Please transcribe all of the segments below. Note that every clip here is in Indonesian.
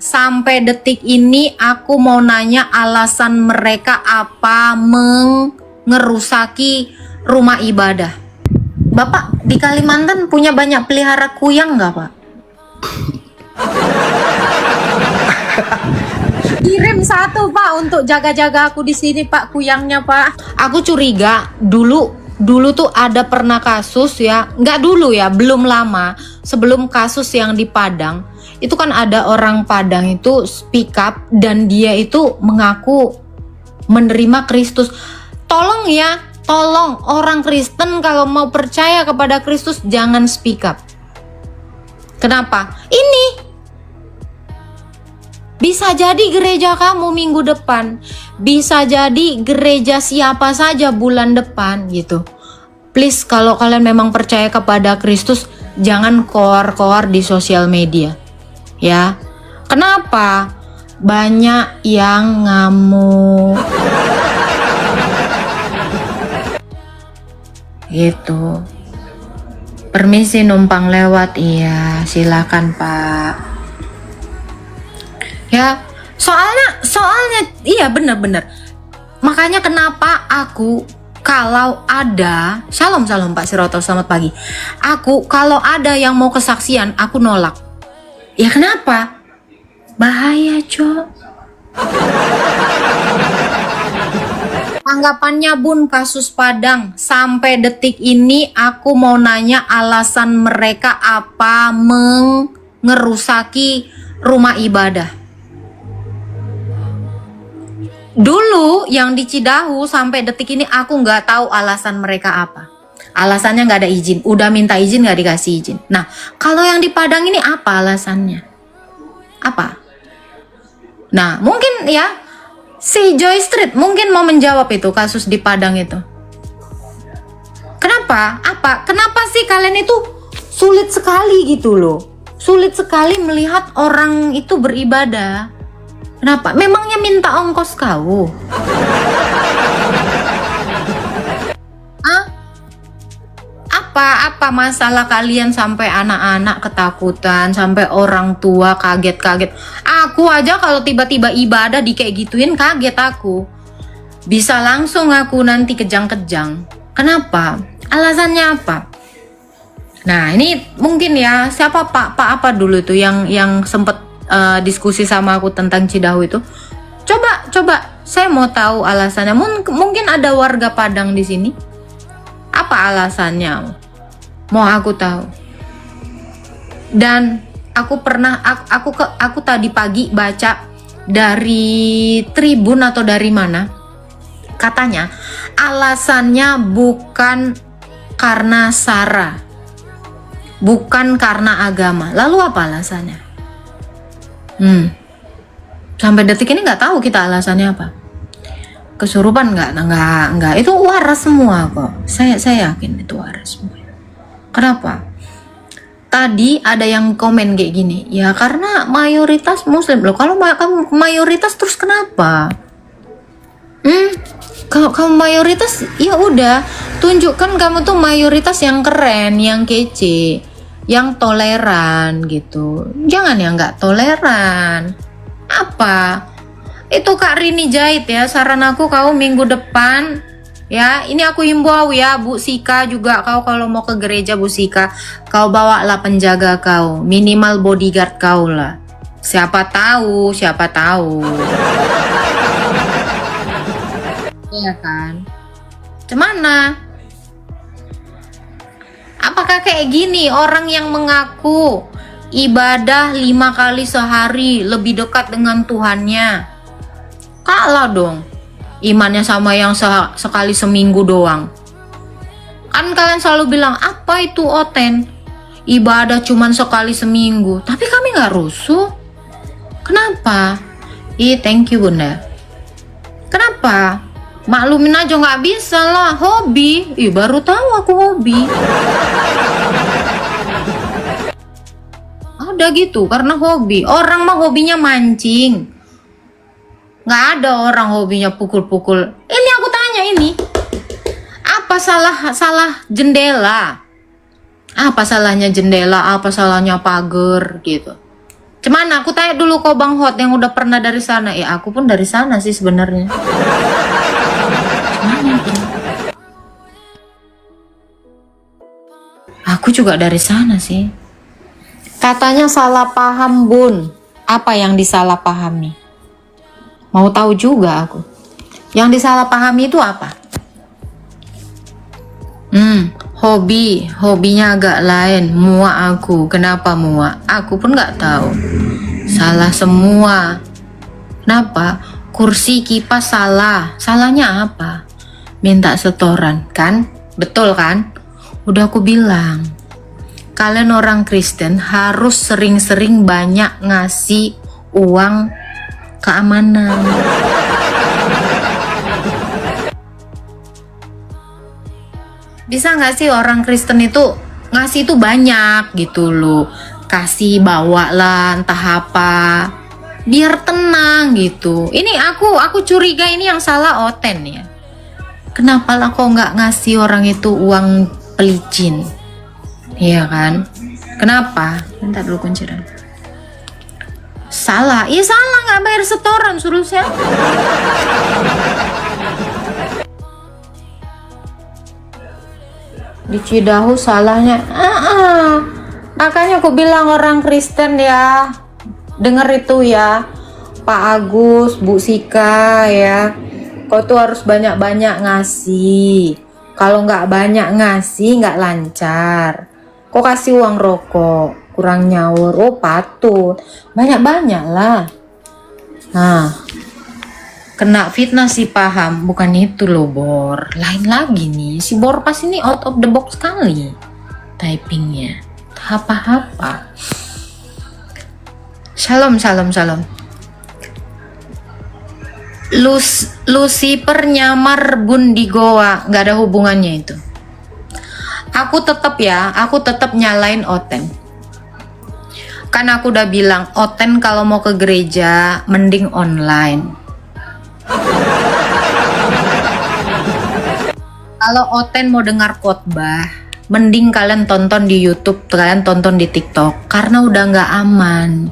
Sampai detik ini aku mau nanya alasan mereka apa mengerusaki rumah ibadah. Bapak di Kalimantan punya banyak pelihara kuyang nggak, Pak? Kirim satu, Pak, untuk jaga-jaga aku di sini, Pak, kuyangnya, Pak. Aku curiga dulu tuh ada pernah kasus ya, nggak dulu ya, belum lama sebelum kasus yang di Padang. Itu kan ada orang Padang itu speak up dan dia itu mengaku menerima Kristus. Tolong ya, tolong orang Kristen kalau mau percaya kepada Kristus jangan speak up. Kenapa? Ini bisa jadi gereja kamu minggu depan, bisa jadi gereja siapa saja bulan depan gitu. Please, kalau kalian memang percaya kepada Kristus, jangan koar-koar di sosial media. Ya, kenapa? Banyak yang ngamuk. Gitu. Permisi numpang lewat, iya, silakan Pak. Ya, soalnya, iya bener-bener. Makanya kenapa aku kalau ada, Shalom Pak Siroto, selamat pagi. Aku kalau ada yang mau kesaksian, aku nolak. Ya kenapa? Bahaya, Cok. Tanggapannya Bun kasus Padang. Sampai detik ini aku mau nanya alasan mereka apa mengerusaki rumah ibadah. Dulu yang di Cidahu sampai detik ini aku nggak tahu alasan mereka apa. Alasannya nggak ada izin, udah minta izin nggak dikasih izin. Nah, kalau yang di Padang ini apa alasannya? Apa? Nah, mungkin ya si Joy Street mungkin mau menjawab itu kasus di Padang itu. Kenapa? Apa? Kenapa sih kalian itu sulit sekali gitu loh? Sulit sekali melihat orang itu beribadah. Kenapa? Memangnya minta ongkos kau? Apa masalah kalian sampai anak-anak ketakutan, sampai orang tua kaget-kaget? Aku aja kalau tiba-tiba ibadah di kayak gituin kaget aku. Bisa langsung aku nanti kejang-kejang. Kenapa? Alasannya apa? Nah, ini mungkin ya, siapa Pak apa dulu itu yang sempet diskusi sama aku tentang Cidahu itu. Coba saya mau tahu alasannya. Mungkin ada warga Padang di sini. Apa alasannya? Mau aku tahu. Dan aku pernah aku tadi pagi baca dari Tribun atau dari mana, katanya alasannya bukan karena sara, bukan karena agama. Lalu apa alasannya? Sampai detik ini nggak tahu kita alasannya apa. Kesurupan nggak, itu waras semua kok. Saya yakin itu waras semua. Kenapa? Tadi ada yang komen kayak gini, ya karena mayoritas Muslim loh. Kalau kamu mayoritas terus kenapa? Kalau kamu mayoritas, ya udah tunjukkan kamu tuh mayoritas yang keren, yang kece, yang toleran gitu. Jangan yang nggak toleran. Apa? Itu Kak Rini Jahit ya, saran aku kau minggu depan ya, ini aku himbau ya Bu Sika juga, kau kalau mau ke gereja Bu Sika, kau bawalah penjaga kau, minimal bodyguard kau lah. Siapa tahu. Iya kan? Cemana? Apakah kayak gini orang yang mengaku ibadah 5 kali sehari lebih dekat dengan Tuhannya? Kalah dong imannya sama yang sekali seminggu doang. Kan kalian selalu bilang, apa itu oten? Ibadah cuman sekali seminggu. Tapi kami nggak rusuh. Kenapa? Thank you Bunda. Kenapa? Maklumin aja nggak bisa lah, hobi. Baru tahu aku hobi. Ada gitu, karena hobi. Orang mah hobinya mancing. Nggak ada orang hobinya pukul-pukul. Ini aku tanya ini, apa salah jendela? Apa salahnya jendela? Apa salahnya pagar gitu? Cuman aku tanya dulu kau Bang Hot yang udah pernah dari sana. Ya aku pun dari sana sih sebenarnya. Aku juga dari sana sih. Katanya salah paham Bun. Apa yang disalahpahami? Mau tahu juga aku. Yang disalahpahami itu apa? Hobinya agak lain. Muak aku. Kenapa muak? Aku pun nggak tahu. Salah semua. Kenapa? Kursi kipas salah. Salahnya apa? Minta setoran, kan? Betul kan? Udah aku bilang. Kalian orang Kristen harus sering-sering banyak ngasih uang keamanan. Bisa nggak sih orang Kristen itu ngasih itu banyak gitu loh. Kasih bawa lah entah apa. Biar tenang gitu. Ini aku curiga ini yang salah Oten ya. Kenapa lah kok nggak ngasih orang itu uang pelicin? Iya kan? Kenapa? Bentar dulu kunciran. Salah. Iya salah nggak bayar setoran suruh siapa? Di Cidahu salahnya. Makanya aku bilang orang Kristen ya. Dengar itu ya. Pak Agus, Bu Sika ya. Kau tuh harus banyak-banyak ngasih. Kalau nggak banyak ngasih nggak lancar. Kok kasih uang rokok kurang nyaur, oh patut banyak-banyak lah. Nah, kena fitnah si paham, bukan itu loh Bor. Lain lagi nih, si Bor pas ini out of the box sekali typingnya. Apa-apa. Shalom. Lucifer nyamar Bun di Goa, nggak ada hubungannya itu. Aku tetap nyalain Oten. Kan aku udah bilang Oten kalau mau ke gereja mending online. Kalau Oten mau dengar khotbah, mending kalian tonton di YouTube, kalian tonton di TikTok karena udah nggak aman.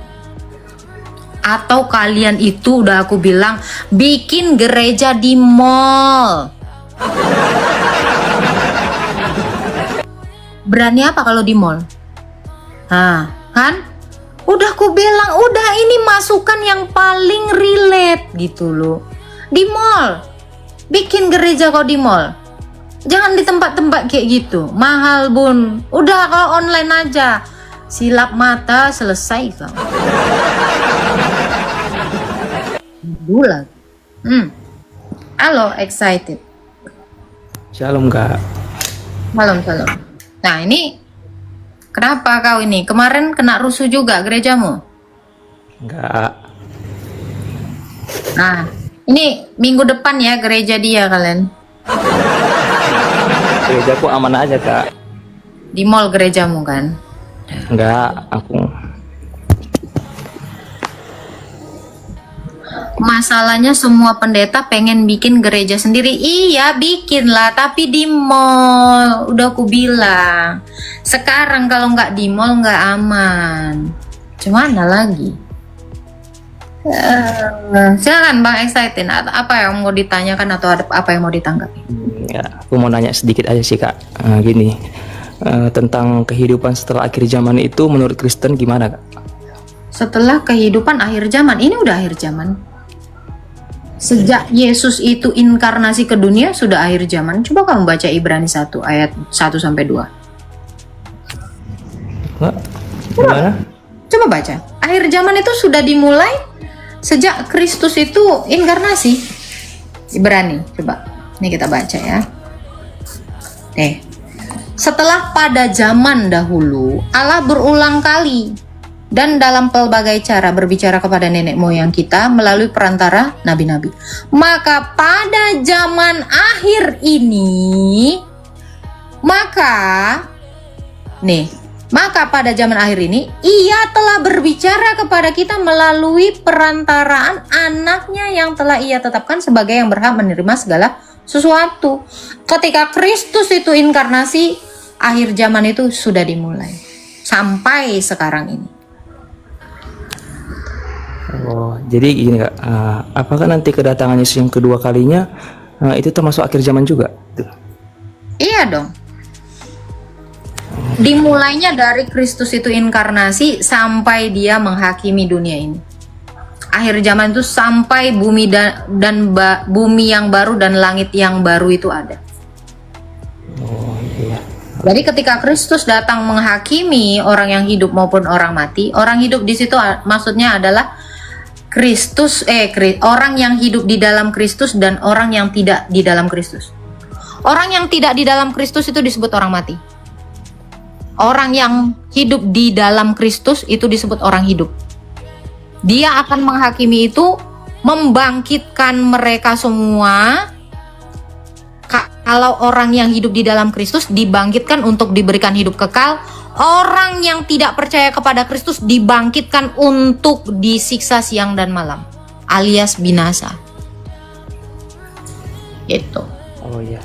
Atau kalian itu udah aku bilang bikin gereja di mall. Berani apa kalau di mall? Nah, kan? Udah aku bilang, udah ini masukan yang paling relate gitu loh. Di mall. Bikin gereja kok di mall. Jangan di tempat-tempat kayak gitu. Mahal Bun. Udah kalau online aja. Silap mata selesai kau. Bulat. Halo, excited. Shalom Kak. Shalom. Nah ini kenapa kau ini? Kemarin kena rusuh juga gerejamu? Enggak. Nah ini minggu depan ya gereja dia kalian. Gerejaku aman aja Kak. Di mall gerejamu kan? Enggak, aku. Masalahnya semua pendeta pengen bikin gereja sendiri. Iya bikin lah, tapi di mall. Udah aku bilang. Sekarang kalau nggak di mall nggak aman. Gimana lagi? Silakan Bang Excited. Apa yang mau ditanyakan atau apa yang mau ditanggapi? Ya, aku mau nanya sedikit aja sih Kak. Gini, tentang kehidupan setelah akhir zaman itu menurut Kristen gimana Kak? Setelah kehidupan akhir zaman, ini udah akhir zaman. Sejak Yesus itu inkarnasi ke dunia sudah akhir zaman. Coba kamu baca Ibrani 1 ayat 1 sampai 2. Gimana? Coba baca. Akhir zaman itu sudah dimulai sejak Kristus itu inkarnasi. Ibrani, coba. Ini kita baca ya. Setelah pada zaman dahulu Allah berulang kali dan dalam pelbagai cara berbicara kepada nenek moyang kita melalui perantara nabi-nabi. Maka pada zaman akhir ini, maka pada zaman akhir ini ia telah berbicara kepada kita melalui perantaraan anaknya yang telah ia tetapkan sebagai yang berhak menerima segala sesuatu. Ketika Kristus itu inkarnasi, akhir zaman itu sudah dimulai sampai sekarang ini. Oh, jadi gini Kak, apakah nanti kedatangan Yesus yang kedua kalinya itu termasuk akhir zaman juga? Tuh. Iya dong. Dimulainya dari Kristus itu inkarnasi sampai dia menghakimi dunia ini. Akhir zaman itu sampai bumi bumi yang baru dan langit yang baru itu ada. Oh iya. Jadi ketika Kristus datang menghakimi orang yang hidup maupun orang mati, orang hidup di situ maksudnya adalah orang yang hidup di dalam Kristus dan orang yang tidak di dalam Kristus. Orang yang tidak di dalam Kristus itu disebut orang mati. Orang yang hidup di dalam Kristus itu disebut orang hidup. Dia akan menghakimi itu, membangkitkan mereka semua. Kalau orang yang hidup di dalam Kristus dibangkitkan untuk diberikan hidup kekal, orang yang tidak percaya kepada Kristus dibangkitkan untuk disiksa siang dan malam, alias binasa. Itu. Oh iya.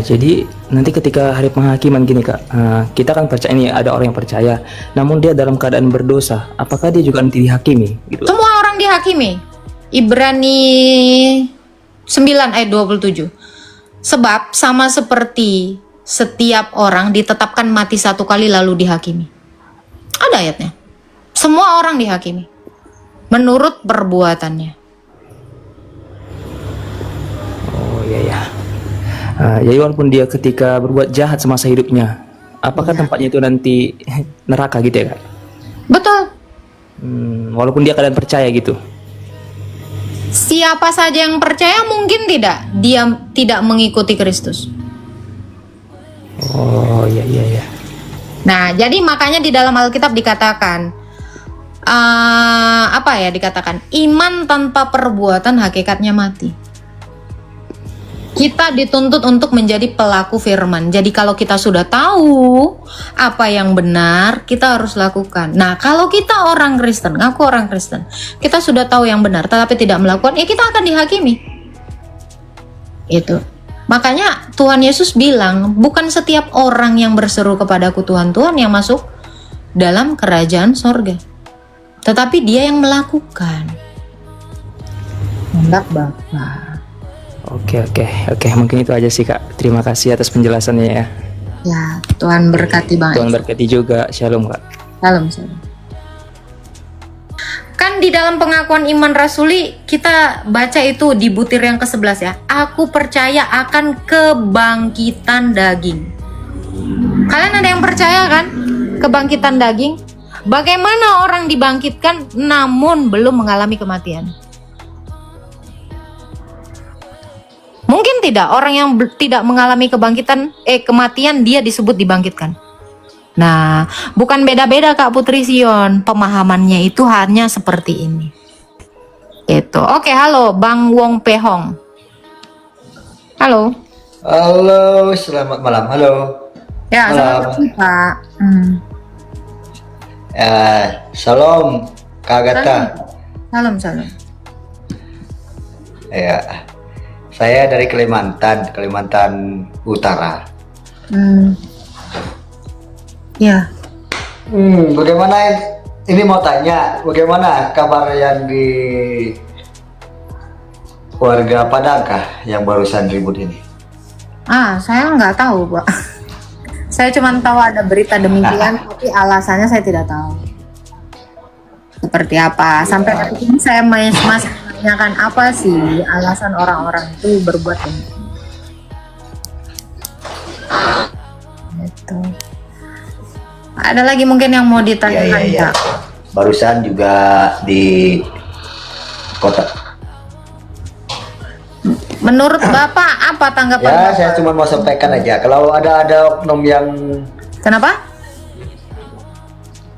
Jadi nanti ketika hari penghakiman gini Kak, kita kan percaya ini ada orang yang percaya, namun dia dalam keadaan berdosa, apakah dia juga nanti dihakimi? Gitu. Semua orang dihakimi. Ibrani 9 ayat 27. Sebab sama seperti setiap orang ditetapkan mati satu kali lalu dihakimi. Ada ayatnya. Semua orang dihakimi menurut perbuatannya. Oh iya ya. Jadi walaupun dia ketika berbuat jahat semasa hidupnya, apakah tempatnya itu nanti neraka gitu ya Kak? Betul. Walaupun dia keadaan percaya gitu. Siapa saja yang percaya mungkin dia tidak mengikuti Kristus. Oh iya iya iya. Nah, jadi makanya di dalam Alkitab dikatakan dikatakan iman tanpa perbuatan hakikatnya mati. Kita dituntut untuk menjadi pelaku firman. Jadi kalau kita sudah tahu apa yang benar, kita harus lakukan. Nah, kalau kita orang Kristen, ngaku orang Kristen, kita sudah tahu yang benar tetapi tidak melakukan, ya kita akan dihakimi. Itu. Makanya Tuhan Yesus bilang, bukan setiap orang yang berseru kepadaku Tuhan, Tuhan yang masuk dalam kerajaan sorga, tetapi dia yang melakukan kehendak Bapa. Oke, mungkin itu aja sih Kak. Terima kasih atas penjelasannya ya. Ya, Tuhan berkati Bang. Tuhan berkati juga. Shalom Kak. Shalom. Kan di dalam pengakuan iman rasuli kita baca itu di butir yang ke-11 ya. Aku percaya akan kebangkitan daging. Kalian ada yang percaya kan? Kebangkitan daging? Bagaimana orang dibangkitkan namun belum mengalami kematian? Mungkin tidak, orang yang tidak mengalami kematian dia disebut dibangkitkan. Nah, bukan beda-beda Kak Putri Sion, pemahamannya itu hanya seperti ini. Itu. Oke, halo Bang Wong Pehong. Halo. Halo, selamat malam. Halo. Ya, selamat pagi Pak. Salam Kak Agatha. Salam. Ya, saya dari Kalimantan Utara. Ya. Bagaimana ini mau tanya, bagaimana kabar yang di warga Padang kah yang barusan ribut ini? Saya nggak tahu Pak. Saya cuma tahu ada berita demikian, tapi alasannya saya tidak tahu. Seperti apa? Sampai hari ini saya masih menanyakan apa sih alasan orang-orang itu berbuat demikian. Gitu. Ada lagi mungkin yang mau ditanyakan Kak? Barusan juga di kota. Menurut Bapak apa tanggapan Ya, Bapak? saya cuma mau sampaikan aja. Kalau ada oknum yang Kenapa?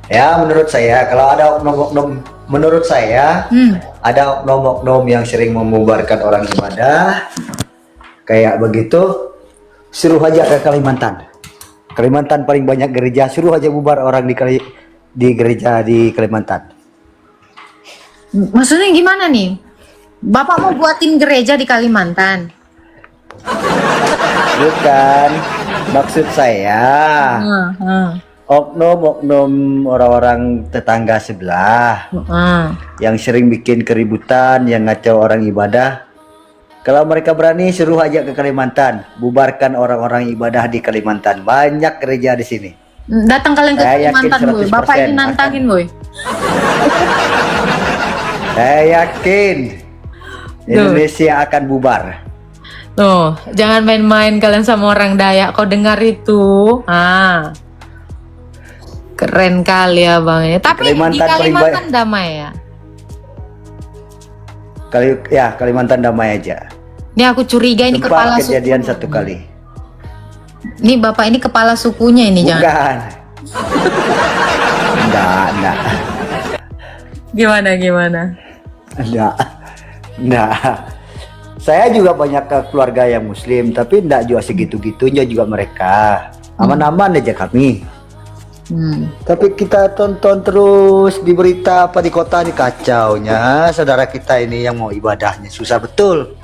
Ya, menurut saya kalau ada oknum-oknum, menurut saya ada oknum-oknum yang sering membubarkan orang ibadah kayak begitu, suruh aja ke Kalimantan. Kalimantan paling banyak gereja, suruh aja bubar orang di gereja di Kalimantan. Maksudnya gimana nih? Bapak mau buatin gereja di Kalimantan? Bukan, maksud saya oknum orang-orang tetangga sebelah Ah. yang sering bikin keributan, yang ngacau orang ibadah. Kalau mereka berani, suruh aja ke Kalimantan, bubarkan orang-orang ibadah di Kalimantan. Banyak gereja di sini. Datang kalian ke Saya yakin Kalimantan, boy. 100% Bapak ini nantangin, boy. Saya yakin Indonesia akan bubar. Tuh, jangan main-main kalian sama orang Dayak. Kau dengar itu? Ah. Keren kali ya, Bang. Tapi di Kalimantan paling Kalimantan damai ya. Kalimantan damai aja. Ini aku curiga ini kepala Sempat kejadian suku. satu kali. Ini Bapak ini kepala sukunya ini jangan. Bukan. Enggak. Gimana? Enggak. Saya juga banyak keluarga yang muslim, tapi enggak juga segitu-gitunya juga mereka. Aman-aman aja kami. Tapi kita tonton terus di berita apa di kota ini kacaunya. Saudara kita ini yang mau ibadahnya susah betul.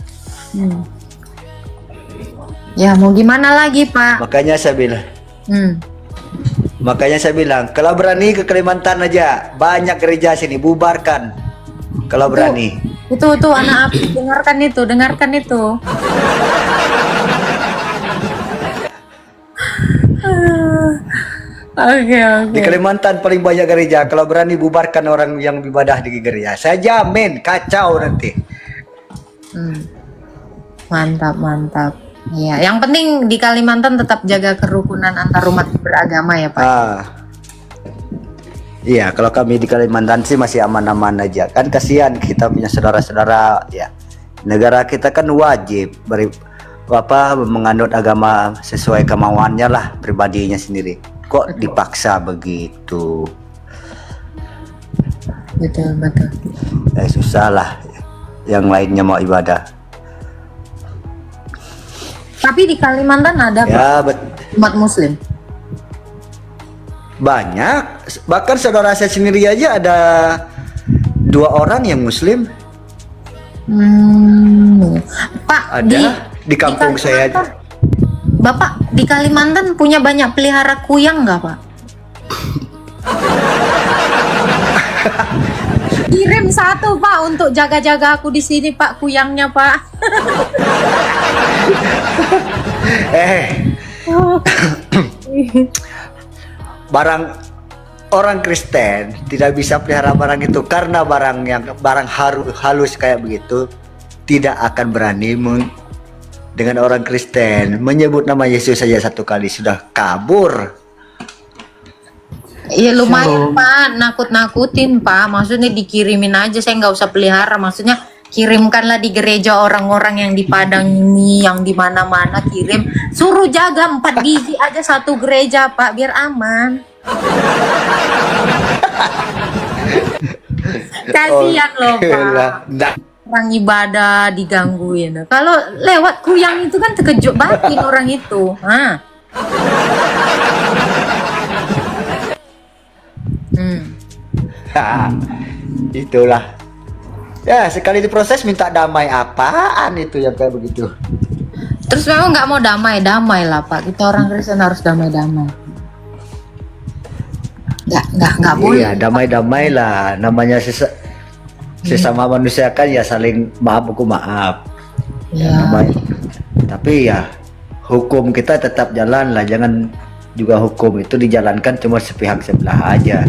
Ya mau gimana lagi Pak? Makanya saya bilang, kalau berani ke Kalimantan aja, banyak gereja sini, bubarkan. Kalau berani. Itu anak aku dengarkan itu. Oke. Di Kalimantan paling banyak gereja. Kalau berani bubarkan orang yang ibadah di gereja, saya jamin kacau nanti. Mantap. Iya, yang penting di Kalimantan tetap jaga kerukunan antar umat beragama ya Pak. Iya, kalau kami di Kalimantan sih masih aman-aman aja. Kan kasihan kita punya saudara-saudara ya. Negara kita kan wajib menganut agama sesuai kemauannya lah, pribadinya sendiri. Kok dipaksa begitu? Betul. Susah lah. Yang lainnya mau ibadah. Tapi di Kalimantan ada Ya, umat Muslim. banyak. Bahkan saudara saya sendiri aja ada 2 orang yang Muslim. Pak, Ada di kampung saya. Bapak di Kalimantan punya banyak pelihara kuyang nggak Pak? Kirim satu Pak untuk jaga-jaga aku di sini Pak, kuyangnya Pak. Barang orang Kristen tidak bisa pelihara barang itu karena barang halus kayak begitu tidak akan berani dengan orang Kristen menyebut nama Yesus saja satu kali sudah kabur. Iya lumayan Pak, nakut-nakutin Pak. Maksudnya dikirimin aja, saya nggak usah pelihara. Maksudnya kirimkanlah di gereja orang-orang yang di Padang ini, yang di mana-mana kirim. Suruh jaga 4 biji aja satu gereja Pak, biar aman. Kasihan loh Pak. Orang ibadah digangguin. Kalau lewat kuyang itu kan terkejut batin orang itu. Itulah. Ya sekali diproses minta damai, apaan itu yang kayak begitu. Terus memang nggak mau damai lah Pak. Kita orang Kristen harus damai-damai. Nggak boleh. Iya, damai-damai lah. Namanya sesama manusia kan ya saling maaf Ya. Tapi ya hukum kita tetap jalan lah. Jangan juga hukum itu dijalankan cuma sepihak sebelah aja.